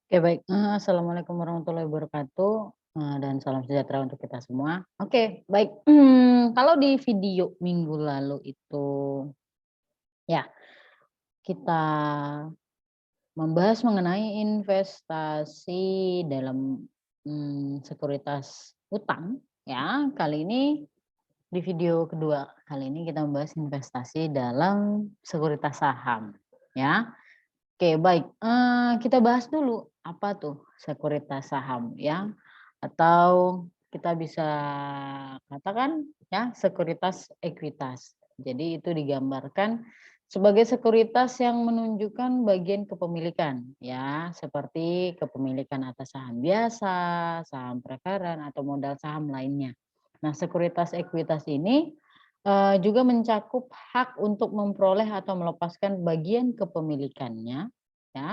Oke baik, assalamualaikum warahmatullahi wabarakatuh, dan salam sejahtera untuk kita semua. Oke baik, kalau di video minggu lalu itu ya kita membahas mengenai investasi dalam, sekuritas utang ya. Kali ini di video kedua kali ini kita membahas investasi dalam sekuritas saham ya. Oke baik, kita bahas dulu apa tuh sekuritas saham ya, atau kita bisa katakan ya sekuritas ekuitas. Jadi itu digambarkan sebagai sekuritas yang menunjukkan bagian kepemilikan ya, seperti kepemilikan atas saham biasa, saham preferen atau modal saham lainnya. Nah, sekuritas ekuitas ini juga mencakup hak untuk memperoleh atau melepaskan bagian kepemilikannya ya,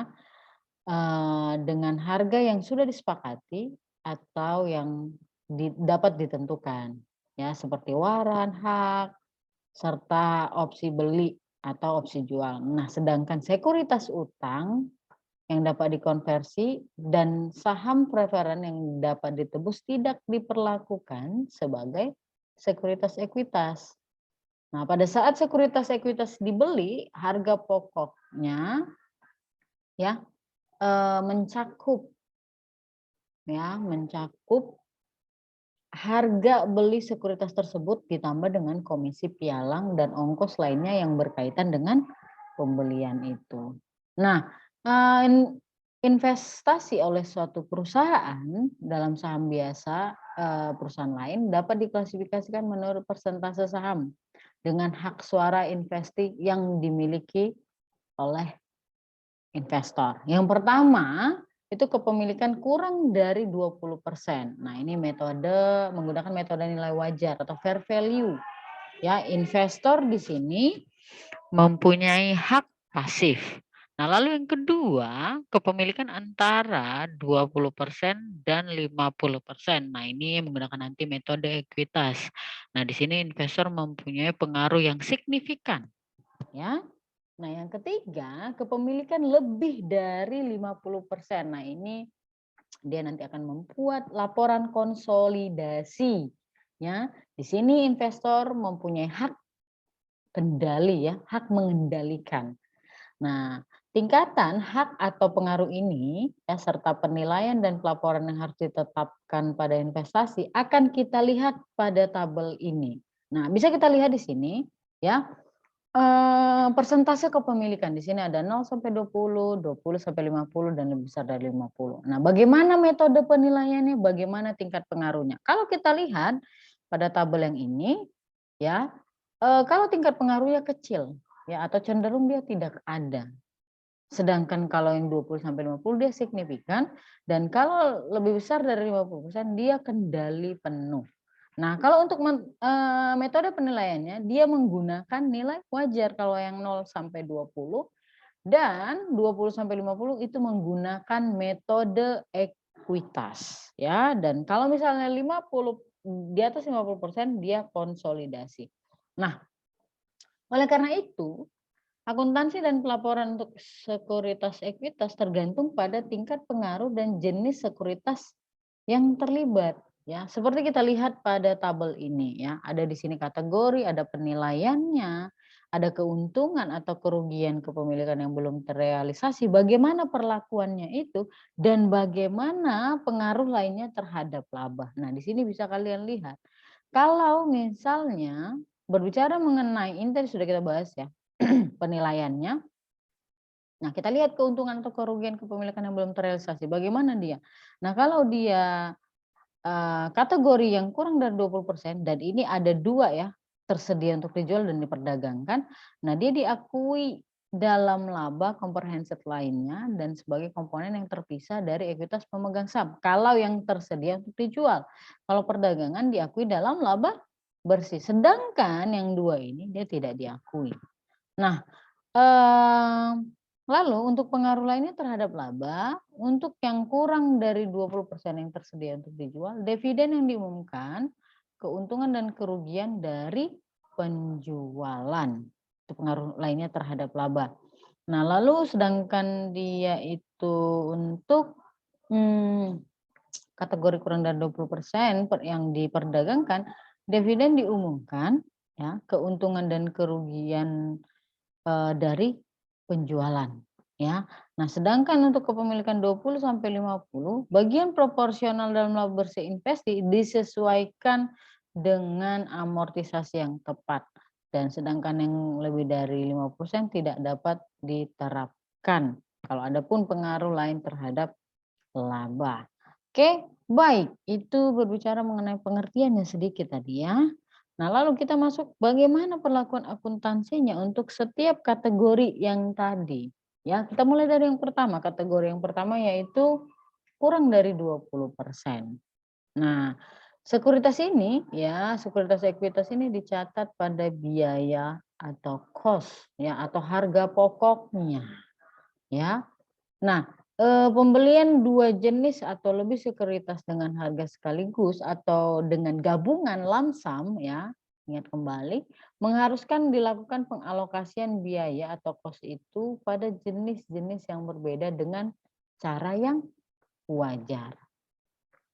dengan harga yang sudah disepakati atau yang dapat ditentukan ya, seperti waran, hak, serta opsi beli atau opsi jual. Nah, sedangkan sekuritas utang yang dapat dikonversi dan saham preferen yang dapat ditebus tidak diperlakukan sebagai sekuritas ekuitas. Nah, pada saat sekuritas ekuitas dibeli, harga pokoknya ya mencakup harga beli sekuritas tersebut ditambah dengan komisi pialang dan ongkos lainnya yang berkaitan dengan pembelian itu. Nah, investasi oleh suatu perusahaan dalam saham biasa, perusahaan lain dapat diklasifikasikan menurut persentase saham dengan hak suara investi yang dimiliki oleh investor. Yang pertama, itu kepemilikan kurang dari 20%. Nah, ini menggunakan metode nilai wajar atau fair value. Ya, investor di sini mempunyai hak pasif. Nah, lalu yang kedua, kepemilikan antara 20% dan 50%. Nah, ini menggunakan nanti metode ekuitas. Nah, di sini investor mempunyai pengaruh yang signifikan, ya. Nah, yang ketiga, kepemilikan lebih dari 50%. Nah, ini dia nanti akan membuat laporan konsolidasi, ya. Di sini investor mempunyai hak kendali ya, hak mengendalikan. Nah, tingkatan hak atau pengaruh ini ya serta penilaian dan pelaporan yang harus ditetapkan pada investasi akan kita lihat pada tabel ini. Nah, bisa kita lihat di sini ya. Persentase kepemilikan di sini ada 0 sampai 20, 20 sampai 50 dan lebih besar dari 50. Nah, bagaimana metode penilaiannya? Bagaimana tingkat pengaruhnya? Kalau kita lihat pada tabel yang ini ya, kalau tingkat pengaruhnya kecil ya atau cenderung dia tidak ada. Sedangkan kalau yang 20 sampai 50 dia signifikan dan kalau lebih besar dari 50% dia kendali penuh. Nah, kalau untuk metode penilaiannya dia menggunakan nilai wajar kalau yang 0 sampai 20 dan 20 sampai 50 itu menggunakan metode ekuitas ya, dan kalau misalnya 50 di atas 50% dia konsolidasi. Nah, oleh karena itu akuntansi dan pelaporan untuk sekuritas ekuitas tergantung pada tingkat pengaruh dan jenis sekuritas yang terlibat ya. Seperti kita lihat pada tabel ini ya, ada di sini kategori, ada penilaiannya, ada keuntungan atau kerugian kepemilikan yang belum terrealisasi, bagaimana perlakuannya itu dan bagaimana pengaruh lainnya terhadap laba. Nah, di sini bisa kalian lihat. Kalau misalnya berbicara mengenai ini tadi sudah kita bahas ya. Penilaiannya. Nah, kita lihat keuntungan atau kerugian kepemilikan yang belum terrealisasi, bagaimana dia? Nah, kalau dia, kategori yang kurang dari 20% dan ini ada 2 ya, tersedia untuk dijual dan diperdagangkan. Nah, dia diakui dalam laba komprehensif lainnya dan sebagai komponen yang terpisah dari ekuitas pemegang saham, kalau yang tersedia untuk dijual. Kalau perdagangan diakui dalam laba bersih, sedangkan yang 2 ini dia tidak diakui. Nah, lalu untuk pengaruh lainnya terhadap laba, untuk yang kurang dari 20% yang tersedia untuk dijual, dividen yang diumumkan, keuntungan dan kerugian dari penjualan. Itu pengaruh lainnya terhadap laba. Nah, lalu sedangkan dia itu untuk kategori kurang dari 20% yang diperdagangkan, dividen diumumkan ya, keuntungan dan kerugian dari penjualan ya. Nah, sedangkan untuk kepemilikan 20 sampai 50, bagian proporsional dalam laba bersih investasi disesuaikan dengan amortisasi yang tepat. Dan sedangkan yang lebih dari 50% tidak dapat diterapkan. Kalau ada pun pengaruh lain terhadap laba. Oke, baik. Itu berbicara mengenai pengertiannya sedikit tadi ya. Nah, lalu kita masuk bagaimana perlakuan akuntansinya untuk setiap kategori yang tadi. Ya, kita mulai dari yang pertama. Kategori yang pertama yaitu kurang dari 20%. Nah, sekuritas ini ya, sekuritas ekuitas ini dicatat pada biaya atau cost ya atau harga pokoknya ya. Nah, pembelian 2 jenis atau lebih sekuritas dengan harga sekaligus atau dengan gabungan lamsam ya, ingat kembali, mengharuskan dilakukan pengalokasian biaya atau kos itu pada jenis-jenis yang berbeda dengan cara yang wajar.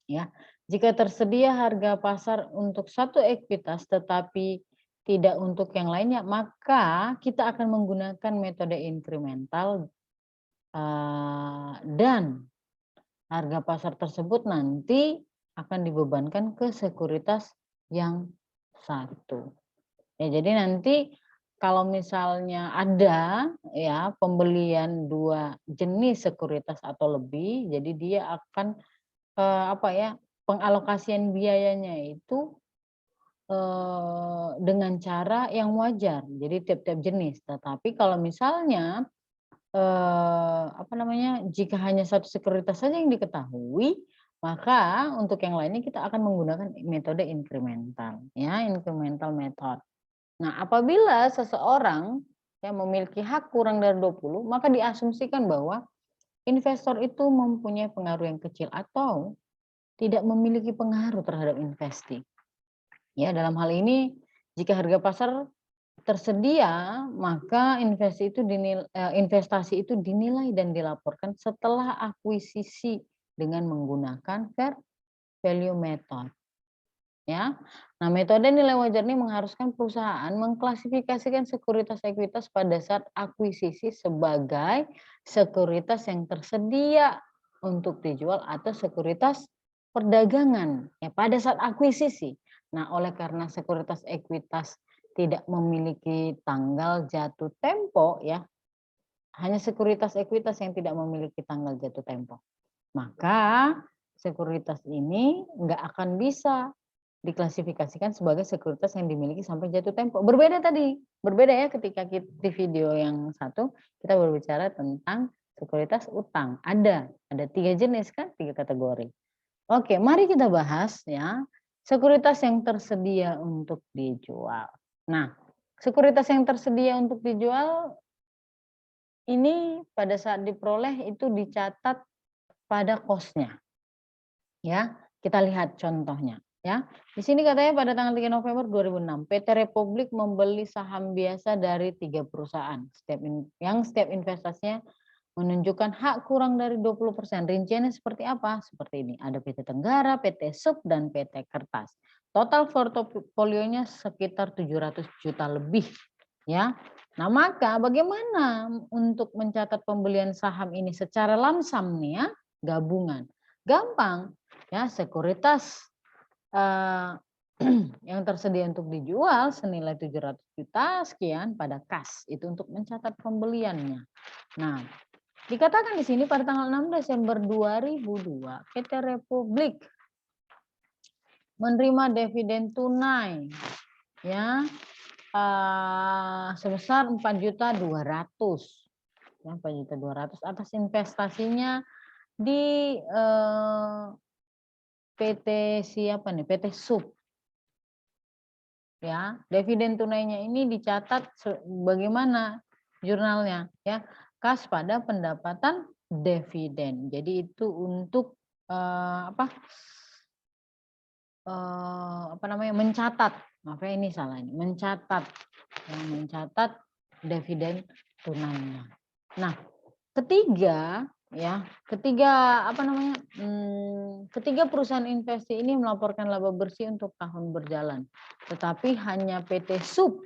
Ya, jika tersedia harga pasar untuk satu ekuitas tetapi tidak untuk yang lainnya, maka kita akan menggunakan metode inkremental dan harga pasar tersebut nanti akan dibebankan ke sekuritas yang satu. Ya, jadi nanti kalau misalnya ada ya pembelian 2 jenis sekuritas atau lebih, jadi dia akan apa ya, pengalokasian biayanya itu dengan cara yang wajar. Jadi tiap-tiap jenis. Tetapi kalau misalnya apa namanya, jika hanya satu sekuritas saja yang diketahui, maka untuk yang lainnya kita akan menggunakan metode inkremental, ya, incremental method. Nah, apabila seseorang yang memiliki hak kurang dari 20, maka diasumsikan bahwa investor itu mempunyai pengaruh yang kecil atau tidak memiliki pengaruh terhadap investasi. Ya, dalam hal ini jika harga pasar tersedia, maka investasi itu dinilai dan dilaporkan setelah akuisisi dengan menggunakan fair value method, ya. Nah, metode nilai wajar ini mengharuskan perusahaan mengklasifikasikan sekuritas ekuitas pada saat akuisisi sebagai sekuritas yang tersedia untuk dijual atau sekuritas perdagangan, ya, pada saat akuisisi. Nah, oleh karena sekuritas ekuitas tidak memiliki tanggal jatuh tempo ya, hanya sekuritas ekuitas yang tidak memiliki tanggal jatuh tempo. Maka sekuritas ini nggak akan bisa diklasifikasikan sebagai sekuritas yang dimiliki sampai jatuh tempo. Berbeda tadi, berbeda ya ketika di video yang satu kita berbicara tentang sekuritas utang. Ada 3 jenis kan, 3 kategori. Oke, mari kita bahas ya, sekuritas yang tersedia untuk dijual. Nah, sekuritas yang tersedia untuk dijual ini pada saat diperoleh itu dicatat pada kosnya. Ya, kita lihat contohnya ya. Di sini katanya pada tanggal 3 November 2006, PT Republik membeli saham biasa dari 3 perusahaan. Setiap investasinya menunjukkan hak kurang dari 20%. Rinciannya seperti apa? Seperti ini. Ada PT Tenggara, PT Sub, dan PT Kertas. Total portofolionya sekitar 700 juta lebih. Ya. Nah, maka bagaimana untuk mencatat pembelian saham ini secara lamsam nih ya? Gabungan. Gampang. Ya, sekuritas yang tersedia untuk dijual senilai 700 juta sekian pada kas. Itu untuk mencatat pembeliannya. Nah, dikatakan di sini pada tanggal 6 Desember 2002, PT Republik menerima dividen tunai ya sebesar 4.200.000 ya 4.200.000 atas investasinya di PT siapa nih? PT Sub. Ya, dividen tunainya ini dicatat bagaimana jurnalnya ya. Kas pada pendapatan dividen. Jadi itu untuk apa namanya? Mencatat. Maaf ya ini salah ini. Mencatat dividen tunainya. Nah, ketiga ketiga perusahaan investasi ini melaporkan laba bersih untuk tahun berjalan, tetapi hanya PT SUB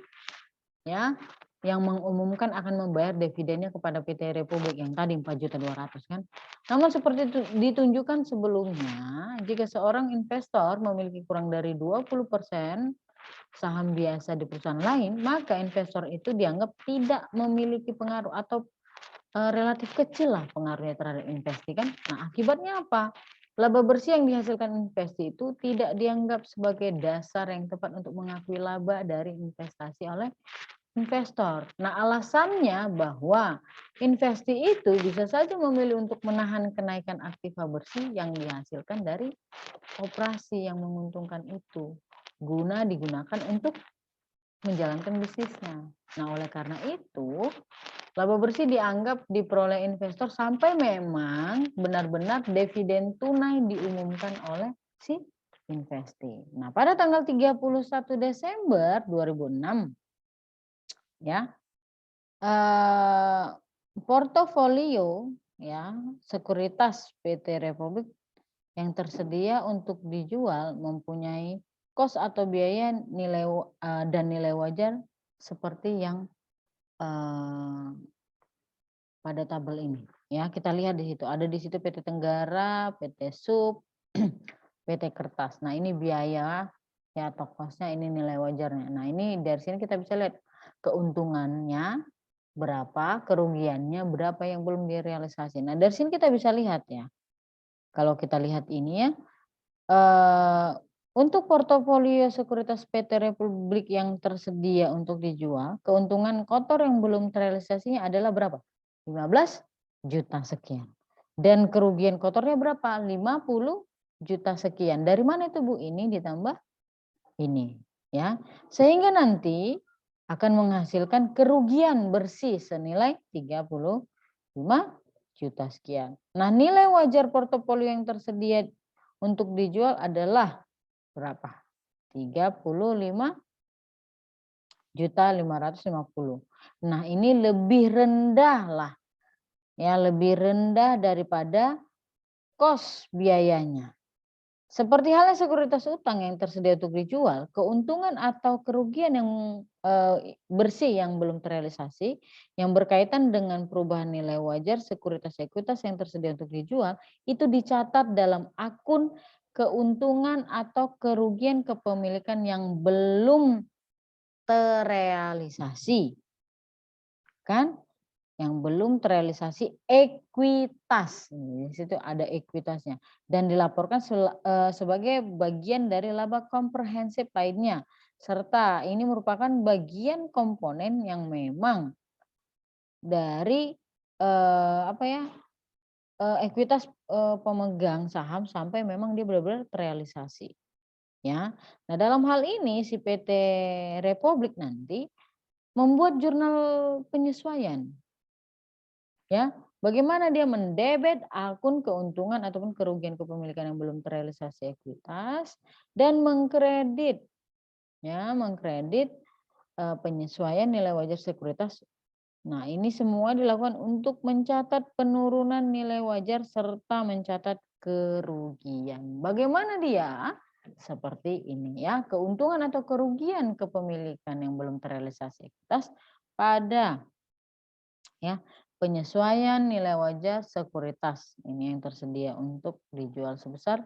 ya yang mengumumkan akan membayar dividennya kepada PT Republik yang tadi 4.200.000 kan. Namun seperti itu ditunjukkan sebelumnya, jika seorang investor memiliki kurang dari 20% saham biasa di perusahaan lain, maka investor itu dianggap tidak memiliki pengaruh atau relatif kecil lah pengaruhnya terhadap investasi kan. Nah, akibatnya apa? Laba bersih yang dihasilkan investasi itu tidak dianggap sebagai dasar yang tepat untuk mengakui laba dari investasi oleh investor. Nah, alasannya bahwa investasi itu bisa saja memilih untuk menahan kenaikan aktiva bersih yang dihasilkan dari operasi yang menguntungkan itu, guna digunakan untuk menjalankan bisnisnya. Nah, oleh karena itu, laba bersih dianggap diperoleh investor sampai memang benar-benar dividen tunai diumumkan oleh si investi. Nah, pada tanggal 31 Desember 2006 ya, portofolio ya sekuritas PT Republik yang tersedia untuk dijual mempunyai kos atau biaya nilai dan nilai wajar seperti yang pada tabel ini ya. Kita lihat di situ, ada di situ PT Tenggara, PT SUB, PT Kertas. Nah, ini biaya ya atau kosnya, ini nilai wajarnya. Nah, ini dari sini kita bisa lihat keuntungannya berapa, kerugiannya berapa yang belum direalisasi. Nah, dari sini kita bisa lihat ya. Kalau kita lihat ini ya, untuk portofolio sekuritas PT Republik yang tersedia untuk dijual, keuntungan kotor yang belum terrealisasinya adalah berapa? 15 juta sekian. Dan kerugian kotornya berapa? 50 juta sekian. Dari mana itu Bu? Ini ditambah ini ya. Sehingga nanti akan menghasilkan kerugian bersih senilai 35 juta sekian. Nah, nilai wajar portofolio yang tersedia untuk dijual adalah berapa? 35.550. Nah, ini lebih rendah lah. Ya, lebih rendah daripada kos biayanya. Seperti halnya sekuritas utang yang tersedia untuk dijual, keuntungan atau kerugian yang bersih yang belum terrealisasi, yang berkaitan dengan perubahan nilai wajar sekuritas-sekuritas yang tersedia untuk dijual, itu dicatat dalam akun keuntungan atau kerugian kepemilikan yang belum terrealisasi. Kan? Yang belum terrealisasi ekuitas. Di situ ada ekuitasnya dan dilaporkan sebagai bagian dari laba komprehensif lainnya, serta ini merupakan bagian komponen yang memang dari ekuitas pemegang saham sampai memang dia benar-benar terrealisasi ya. Nah, dalam hal ini si PT Republik nanti membuat jurnal penyesuaian. Ya, bagaimana dia mendebet akun keuntungan ataupun kerugian kepemilikan yang belum terrealisasi ekuitas dan mengkredit penyesuaian nilai wajar sekuritas. Nah, ini semua dilakukan untuk mencatat penurunan nilai wajar serta mencatat kerugian. Bagaimana dia? Seperti ini ya, keuntungan atau kerugian kepemilikan yang belum terrealisasi ekuitas pada ya penyesuaian nilai wajar sekuritas ini yang tersedia untuk dijual sebesar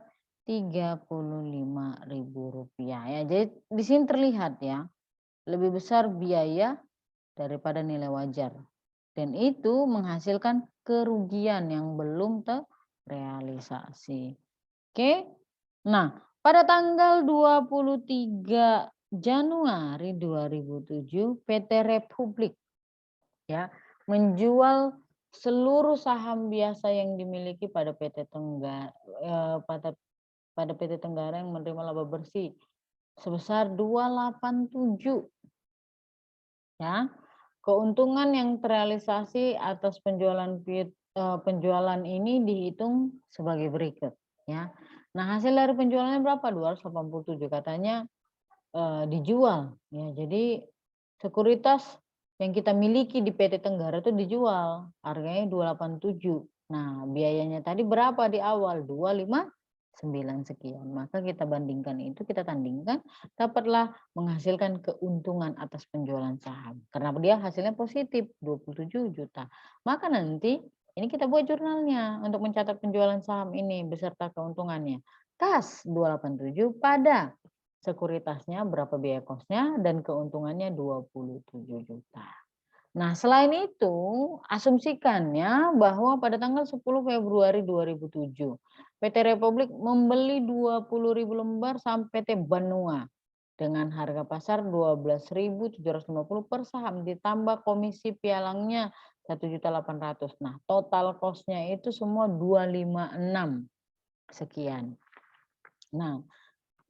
Rp35.000 ya. Jadi di sini terlihat ya, lebih besar biaya daripada nilai wajar dan itu menghasilkan kerugian yang belum terrealisasi. Oke. Nah, pada tanggal 23 Januari 2007 PT Republik ya menjual seluruh saham biasa yang dimiliki pada PT Tenggara pada PT Tenggara yang menerima laba bersih sebesar 287 ya. Keuntungan yang terrealisasi atas penjualan ini dihitung sebagai berikut ya. Nah, hasil dari penjualannya berapa? 287 katanya dijual ya. Jadi sekuritas yang kita miliki di PT Tenggara itu dijual, harganya 287. Nah, biayanya tadi berapa di awal? 259 sekian. Maka kita bandingkan itu, kita tandingkan, dapatlah menghasilkan keuntungan atas penjualan saham. Karena dia hasilnya positif, 27 juta. Maka nanti ini kita buat jurnalnya untuk mencatat penjualan saham ini beserta keuntungannya. Kas 287 pada sekuritasnya berapa biaya kosnya dan keuntungannya 27 juta. Nah, selain itu, asumsikannya bahwa pada tanggal 10 Februari 2007, PT Republik membeli 20.000 lembar saham PT Banua dengan harga pasar 12.750 per saham ditambah komisi pialangnya 1.800.000. Nah, total kosnya itu semua 256 sekian. Nah,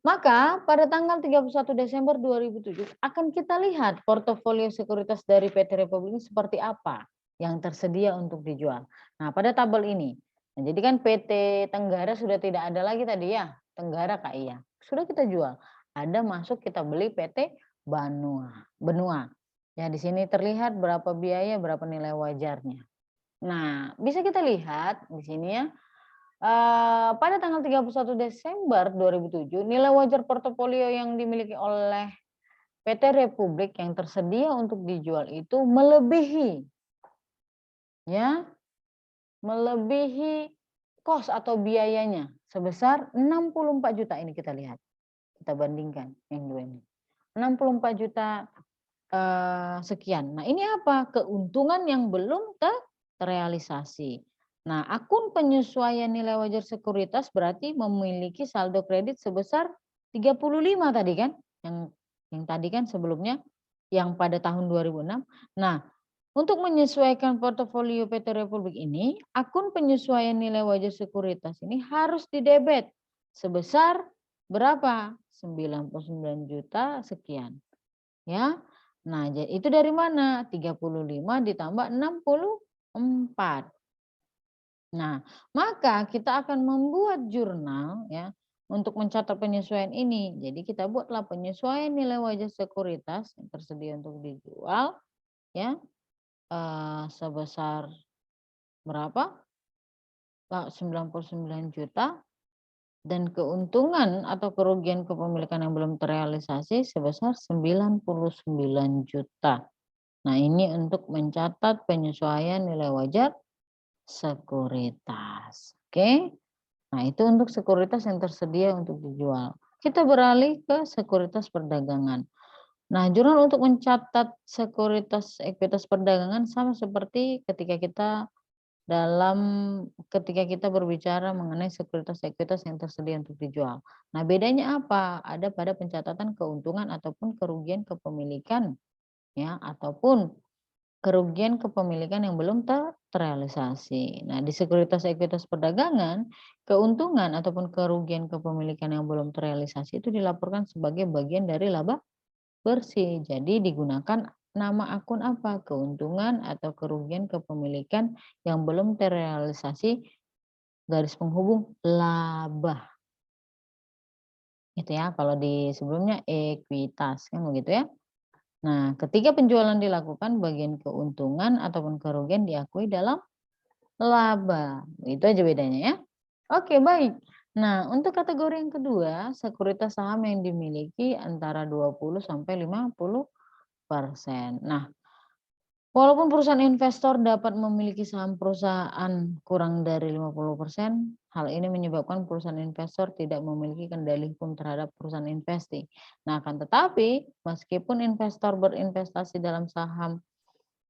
maka pada tanggal 31 Desember 2007 akan kita lihat portofolio sekuritas dari PT Republik ini seperti apa yang tersedia untuk dijual. Nah, pada tabel ini. Nah, jadi kan PT Tenggara sudah tidak ada lagi tadi ya, Tenggara KI ya. Sudah kita jual. Ada masuk kita beli PT Benua. Ya, di sini terlihat berapa biaya, berapa nilai wajarnya. Nah, bisa kita lihat di sini ya. Pada tanggal 31 Desember 2007, nilai wajar portofolio yang dimiliki oleh PT Republik yang tersedia untuk dijual itu melebihi kos atau biayanya sebesar 64 juta. Ini kita lihat. Kita bandingkan yang dua ini. 64 juta sekian. Nah, ini apa? Keuntungan yang belum terrealisasi. Nah, akun penyesuaian nilai wajar sekuritas berarti memiliki saldo kredit sebesar 35 tadi kan? Yang tadi kan sebelumnya yang pada tahun 2006. Nah, untuk menyesuaikan portofolio PT Republik ini, akun penyesuaian nilai wajar sekuritas ini harus didebet sebesar berapa? 99 juta sekian. Ya. Nah, itu dari mana? 35 ditambah 64. Nah, maka kita akan membuat jurnal ya untuk mencatat penyesuaian ini. Jadi kita buatlah penyesuaian nilai wajar sekuritas yang tersedia untuk dijual ya sebesar berapa? 99 juta dan keuntungan atau kerugian kepemilikan yang belum terrealisasi sebesar 99 juta. Nah, ini untuk mencatat penyesuaian nilai wajar sekuritas. Oke. Nah, itu untuk sekuritas yang tersedia untuk dijual. Kita beralih ke sekuritas perdagangan. Nah, jurnal untuk mencatat sekuritas ekuitas perdagangan sama seperti ketika kita berbicara mengenai sekuritas ekuitas yang tersedia untuk dijual. Nah, bedanya apa? Ada pada pencatatan keuntungan ataupun kerugian kepemilikan ya ataupun kerugian kepemilikan yang belum terrealisasi. Nah, di sekuritas ekuitas perdagangan, keuntungan ataupun kerugian kepemilikan yang belum terrealisasi itu dilaporkan sebagai bagian dari laba bersih. Jadi digunakan nama akun apa? Keuntungan atau kerugian kepemilikan yang belum terrealisasi garis penghubung laba. Gitu ya, kalau di sebelumnya ekuitas kan begitu ya. Nah, ketika penjualan dilakukan, bagian keuntungan ataupun kerugian diakui dalam laba. Itu aja bedanya ya. Oke, baik. Nah, untuk kategori yang kedua, sekuritas saham yang dimiliki antara 20 sampai 50%. Nah, walaupun perusahaan investor dapat memiliki saham perusahaan kurang dari 50%, hal ini menyebabkan perusahaan investor tidak memiliki kendali hukum terhadap perusahaan investasi. Nah, akan tetapi, meskipun investor berinvestasi dalam saham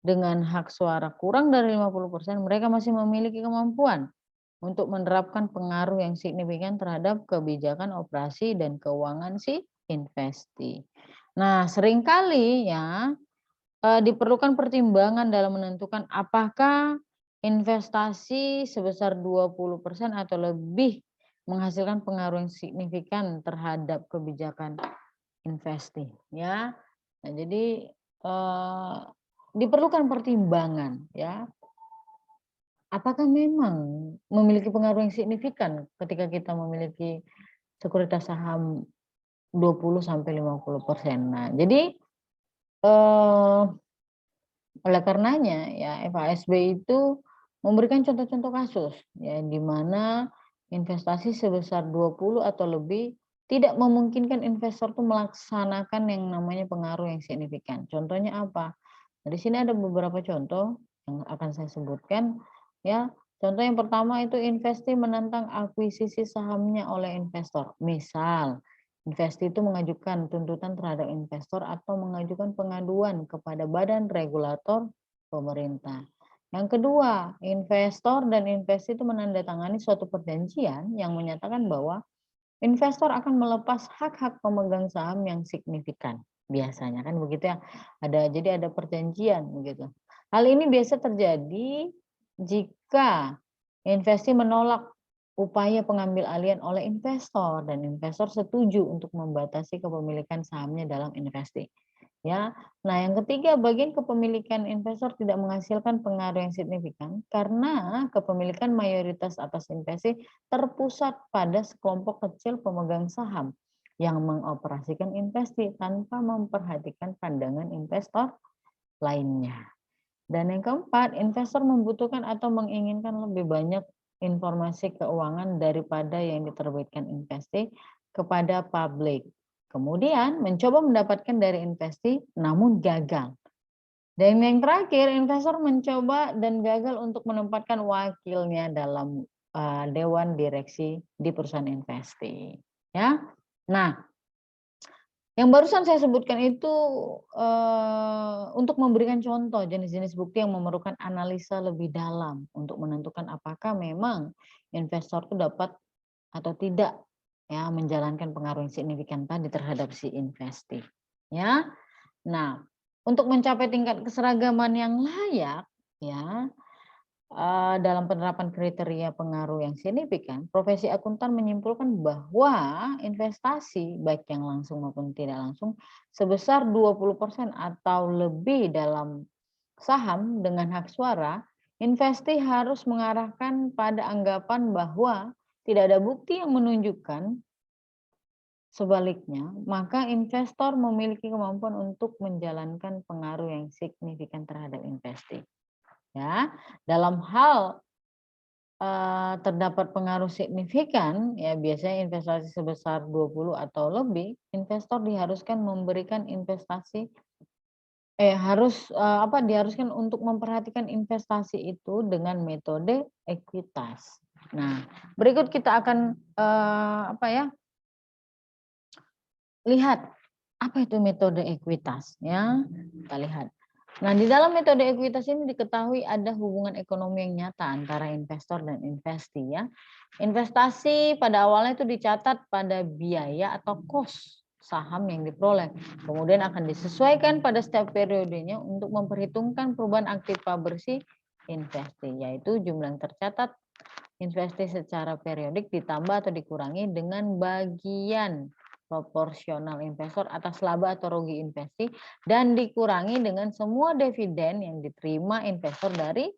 dengan hak suara kurang dari 50%, mereka masih memiliki kemampuan untuk menerapkan pengaruh yang signifikan terhadap kebijakan operasi dan keuangan si investi. Nah, seringkali ya, diperlukan pertimbangan dalam menentukan apakah investasi sebesar 20% atau lebih menghasilkan pengaruh yang signifikan terhadap kebijakan investi ya. Nah, jadi diperlukan pertimbangan ya. Apakah memang memiliki pengaruh yang signifikan ketika kita memiliki sekuritas saham 20 sampai 50%. Nah, jadi Oleh karenanya ya FASB itu memberikan contoh-contoh kasus ya di mana investasi sebesar 20 atau lebih tidak memungkinkan investor tuh melaksanakan yang namanya pengaruh yang signifikan. Contohnya apa? Nah, di sini ada beberapa contoh yang akan saya sebutkan ya. Contoh yang pertama itu investi menentang akuisisi sahamnya oleh investor. Misal, investi itu mengajukan tuntutan terhadap investor atau mengajukan pengaduan kepada badan regulator pemerintah. Yang kedua, investor dan investi itu menandatangani suatu perjanjian yang menyatakan bahwa investor akan melepas hak-hak pemegang saham yang signifikan. Biasanya kan begitu ya. Jadi ada perjanjian begitu. Hal ini biasa terjadi jika investi menolak upaya pengambil alihan oleh investor dan investor setuju untuk membatasi kepemilikan sahamnya dalam investi. Ya. Nah, yang ketiga, bagian kepemilikan investor tidak menghasilkan pengaruh yang signifikan karena kepemilikan mayoritas atas investasi terpusat pada sekelompok kecil pemegang saham yang mengoperasikan investasi tanpa memperhatikan pandangan investor lainnya. Dan yang keempat, investor membutuhkan atau menginginkan lebih banyak informasi keuangan daripada yang diterbitkan investasi kepada publik. Kemudian mencoba mendapatkan dari investasi namun gagal. Dan yang terakhir, investor mencoba dan gagal untuk menempatkan wakilnya dalam dewan direksi di perusahaan investasi. Ya, nah, yang barusan saya sebutkan itu untuk memberikan contoh jenis-jenis bukti yang memerlukan analisa lebih dalam untuk menentukan apakah memang investor itu dapat atau tidak ya menjalankan pengaruh yang signifikan tadi terhadap si investasi. Ya, nah untuk mencapai tingkat keseragaman yang layak ya dalam penerapan kriteria pengaruh yang signifikan, profesi akuntan menyimpulkan bahwa investasi baik yang langsung maupun tidak langsung sebesar 20% atau lebih dalam saham dengan hak suara, investi harus mengarahkan pada anggapan bahwa tidak ada bukti yang menunjukkan sebaliknya, maka investor memiliki kemampuan untuk menjalankan pengaruh yang signifikan terhadap investasi. Ya, dalam hal terdapat pengaruh signifikan, ya biasanya investasi sebesar 20 atau lebih, investor diharuskan memberikan investasi diharuskan untuk memperhatikan investasi itu dengan metode ekuitas. Nah, berikut kita akan lihat apa itu metode ekuitas ya. Kita lihat. Nah, di dalam metode ekuitas ini diketahui ada hubungan ekonomi yang nyata antara investor dan investi ya. Investasi pada awalnya itu dicatat pada biaya atau cost saham yang diperoleh. Kemudian akan disesuaikan pada setiap periodenya untuk memperhitungkan perubahan aktiva bersih investi, yaitu jumlah yang tercatat investasi secara periodik ditambah atau dikurangi dengan bagian proporsional investor atas laba atau rugi investasi dan dikurangi dengan semua dividen yang diterima investor dari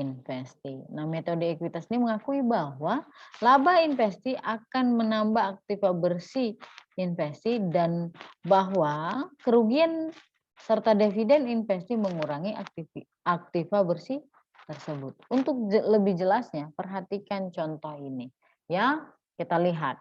investasi. Nah, metode ekuitas ini mengakui bahwa laba investasi akan menambah aktiva bersih investasi dan bahwa kerugian serta dividen investasi mengurangi aktiva bersih tersebut. Untuk lebih jelasnya, perhatikan contoh ini. Ya, kita lihat.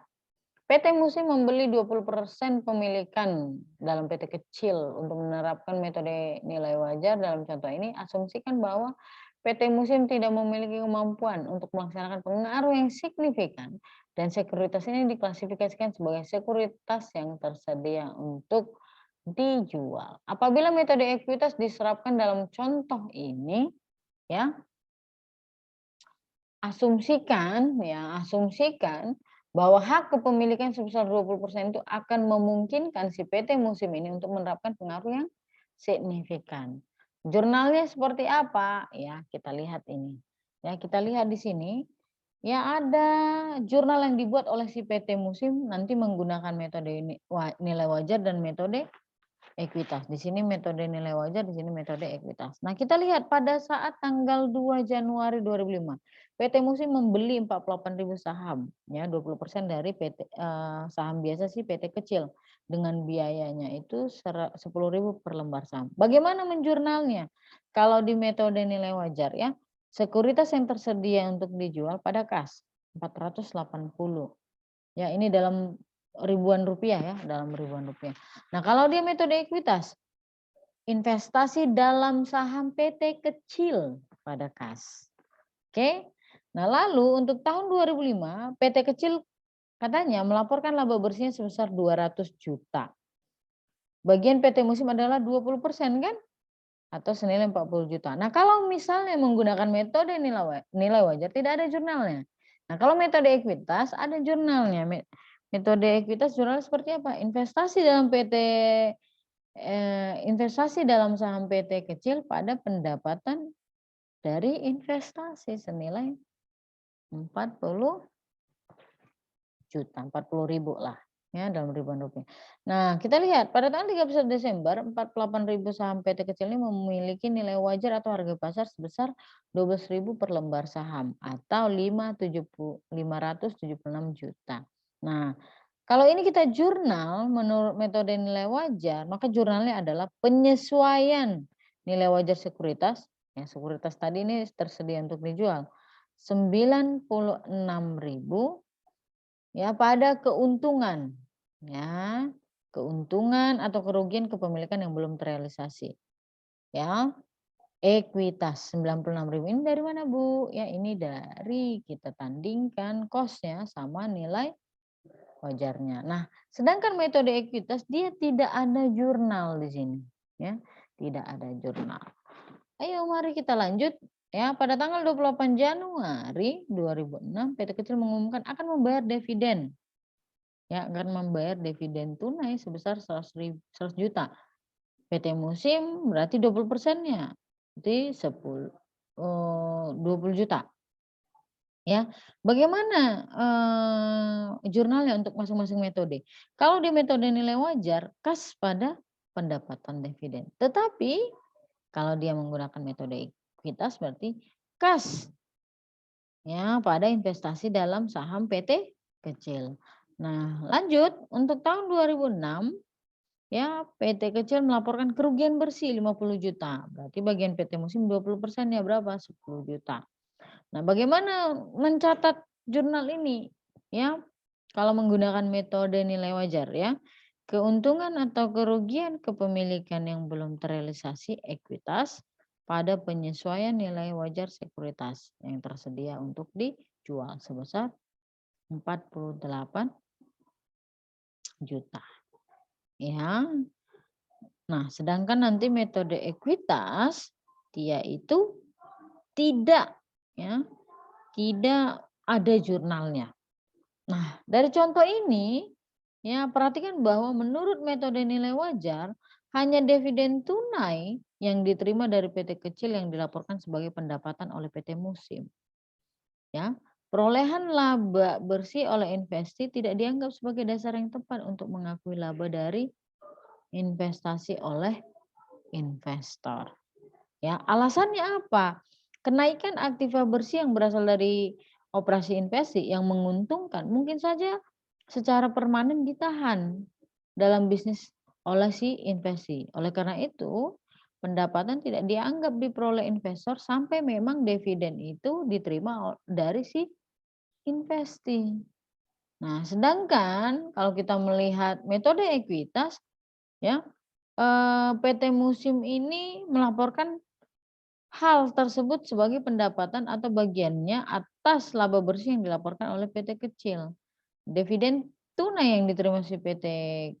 PT Musim membeli 20% pemilikan dalam PT kecil untuk menerapkan metode nilai wajar dalam contoh ini, asumsikan bahwa PT Musim tidak memiliki kemampuan untuk melaksanakan pengaruh yang signifikan dan sekuritas ini diklasifikasikan sebagai sekuritas yang tersedia untuk dijual. Apabila metode ekuitas diterapkan dalam contoh ini, ya, asumsikan bahwa hak kepemilikan sebesar 20% itu akan memungkinkan si PT Musim ini untuk menerapkan pengaruh yang signifikan. Jurnalnya seperti apa? Ya, kita lihat ini. Ya, kita lihat di sini. Ya, ada jurnal yang dibuat oleh si PT Musim nanti menggunakan metode nilai wajar dan metode ekuitas. Di sini metode nilai wajar, di sini metode ekuitas. Nah, kita lihat pada saat tanggal 2 Januari 2005, PT Musim membeli 48.000 saham, ya 20% dari PT saham biasa sih PT kecil dengan biayanya itu 10.000 per lembar saham. Bagaimana menjurnalnya? Kalau di metode nilai wajar ya, sekuritas yang tersedia untuk dijual pada kas 480. Ya, ini dalam ribuan rupiah ya, dalam ribuan rupiah. Nah, kalau dia metode ekuitas, investasi dalam saham PT kecil pada kas. Oke. Nah, lalu untuk tahun 2005, PT kecil katanya melaporkan laba bersihnya sebesar 200 juta. Bagian PT Musim adalah 20% kan? Atau senilai 40 juta. Nah, kalau misalnya menggunakan metode nilai wajar tidak ada jurnalnya. Nah, kalau metode ekuitas ada jurnalnya. Metode ekuitas jurnal seperti apa? Investasi dalam saham PT kecil pada pendapatan dari investasi senilai 40 juta, 40.000 lah. Ya, dalam ribuan rupiah. Nah, kita lihat pada tanggal 31 Desember 48.000 saham PT kecil ini memiliki nilai wajar atau harga pasar sebesar 12.000 per lembar saham atau 576 juta. Nah, kalau ini kita jurnal menurut metode nilai wajar, maka jurnalnya adalah penyesuaian nilai wajar sekuritas. Ya, sekuritas tadi ini tersedia untuk dijual 96.000 ya pada keuntungan. Ya, keuntungan atau kerugian kepemilikan yang belum terrealisasi. Ya, ekuitas 96.000 ini dari mana, Bu? Ya, ini dari kita tandingkan kosnya sama nilai wajarnya. Nah, sedangkan metode ekuitas dia tidak ada jurnal di sini, ya. Tidak ada jurnal. Ayo mari kita lanjut. Ya, pada tanggal 28 Januari 2006 PT kecil mengumumkan akan membayar dividen. Ya, akan membayar dividen tunai sebesar 100 juta. PT Musim berarti 20%-nya. Berarti 20 juta. Ya, bagaimana jurnalnya untuk masing-masing metode? Kalau di metode nilai wajar, kas pada pendapatan dividen. Tetapi kalau dia menggunakan metode ekuitas berarti kas ya pada investasi dalam saham PT kecil. Nah, lanjut untuk tahun 2006 ya PT kecil melaporkan kerugian bersih 50 juta. Berarti bagian PT Musim 20% ya berapa? 10 juta. Nah, bagaimana mencatat jurnal ini? Ya, kalau menggunakan metode nilai wajar ya. Keuntungan atau kerugian kepemilikan yang belum terrealisasi ekuitas pada penyesuaian nilai wajar sekuritas yang tersedia untuk dijual sebesar 48 juta. Ya. Nah, sedangkan nanti metode ekuitas dia itu tidak ya, tidak ada jurnalnya. Nah, dari contoh ini ya perhatikan bahwa menurut metode nilai wajar hanya dividen tunai yang diterima dari PT kecil yang dilaporkan sebagai pendapatan oleh PT Musim. Ya, perolehan laba bersih oleh investasi tidak dianggap sebagai dasar yang tepat untuk mengakui laba dari investasi oleh investor. Ya, alasannya apa? Kenaikan aktiva bersih yang berasal dari operasi investasi yang menguntungkan mungkin saja secara permanen ditahan dalam bisnis oleh si investasi. Oleh karena itu, pendapatan tidak dianggap diperoleh investor sampai memang dividen itu diterima dari si investasi. Nah, sedangkan kalau kita melihat metode ekuitas ya, PT Musim ini melaporkan hal tersebut sebagai pendapatan atau bagiannya atas laba bersih yang dilaporkan oleh PT kecil. Dividen tunai yang diterima si PT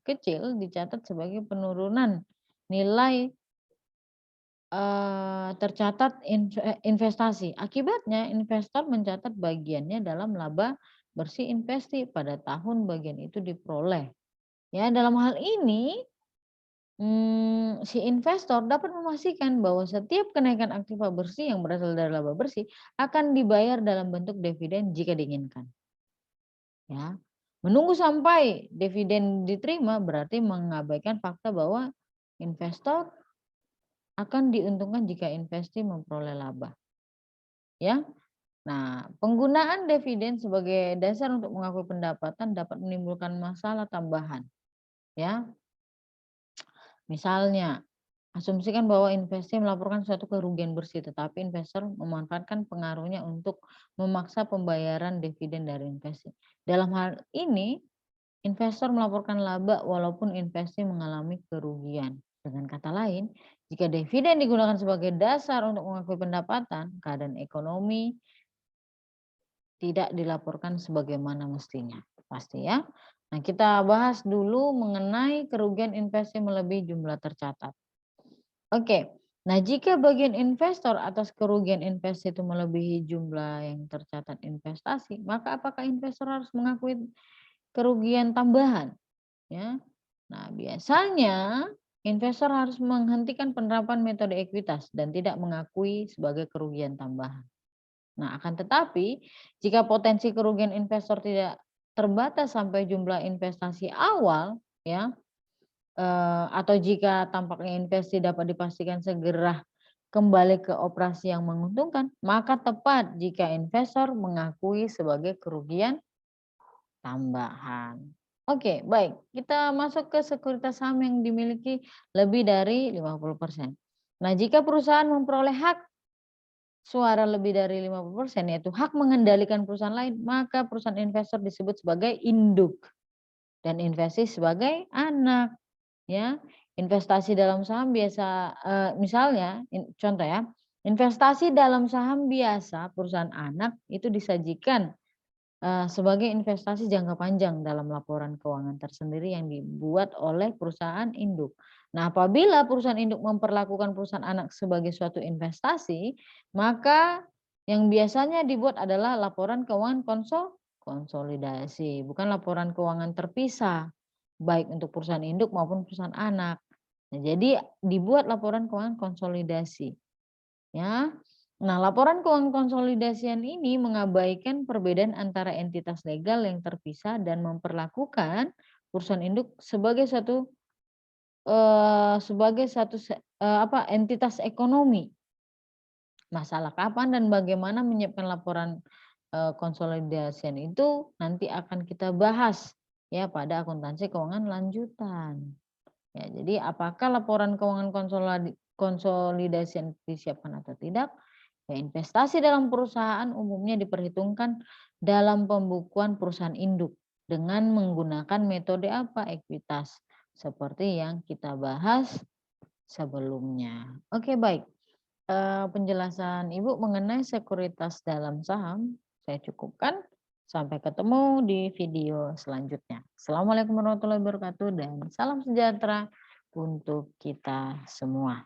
kecil dicatat sebagai penurunan nilai tercatat investasi. Akibatnya investor mencatat bagiannya dalam laba bersih investasi pada tahun bagian itu diperoleh. Ya, dalam hal ini si investor dapat memastikan bahwa setiap kenaikan aktiva bersih yang berasal dari laba bersih akan dibayar dalam bentuk dividen jika diinginkan. Ya. Menunggu sampai dividen diterima berarti mengabaikan fakta bahwa Investor akan diuntungkan jika investasi memperoleh laba, ya. Nah, penggunaan dividen sebagai dasar untuk mengakui pendapatan dapat menimbulkan masalah tambahan, ya. Misalnya, asumsikan bahwa investasi melaporkan suatu kerugian bersih, tetapi investor memanfaatkan pengaruhnya untuk memaksa pembayaran dividen dari investasi. Dalam hal ini, investor melaporkan laba walaupun investasi mengalami kerugian. Dengan kata lain, jika dividen digunakan sebagai dasar untuk mengakui pendapatan, keadaan ekonomi tidak dilaporkan sebagaimana mestinya. Pasti ya. Nah, kita bahas dulu mengenai kerugian investasi melebihi jumlah tercatat. Oke. Nah, jika bagian investor atas kerugian investasi itu melebihi jumlah yang tercatat investasi, maka apakah investor harus mengakui kerugian tambahan? Ya. Nah, biasanya investor harus menghentikan penerapan metode ekuitas dan tidak mengakui sebagai kerugian tambahan. Nah, akan tetapi jika potensi kerugian investor tidak terbatas sampai jumlah investasi awal, ya, atau jika tampaknya investasi dapat dipastikan segera kembali ke operasi yang menguntungkan, maka tepat jika investor mengakui sebagai kerugian tambahan. Oke, baik. Kita masuk ke sekuritas saham yang dimiliki lebih dari 50%. Nah, jika perusahaan memperoleh hak suara lebih dari 50%, yaitu hak mengendalikan perusahaan lain, maka perusahaan investor disebut sebagai induk dan investasi sebagai anak, ya. Investasi dalam saham biasa, misalnya contoh ya, investasi dalam saham biasa perusahaan anak itu disajikan sebagai investasi jangka panjang dalam laporan keuangan tersendiri yang dibuat oleh perusahaan induk. Nah, apabila perusahaan induk memperlakukan perusahaan anak sebagai suatu investasi, maka yang biasanya dibuat adalah laporan keuangan konsolidasi, bukan laporan keuangan terpisah, baik untuk perusahaan induk maupun perusahaan anak. Nah, jadi dibuat laporan keuangan konsolidasi, ya. Nah, laporan keuangan konsolidasian ini mengabaikan perbedaan antara entitas legal yang terpisah dan memperlakukan perusahaan induk sebagai entitas ekonomi. Masalah kapan dan bagaimana menyiapkan laporan konsolidasian itu nanti akan kita bahas ya pada akuntansi keuangan lanjutan. Ya, jadi apakah laporan keuangan konsolidasian disiapkan atau tidak? Ya, investasi dalam perusahaan umumnya diperhitungkan dalam pembukuan perusahaan induk dengan menggunakan metode apa? Ekuitas, seperti yang kita bahas sebelumnya. Oke, baik. Penjelasan Ibu mengenai sekuritas dalam saham saya cukupkan. Sampai ketemu di video selanjutnya. Assalamualaikum warahmatullahi wabarakatuh dan salam sejahtera untuk kita semua.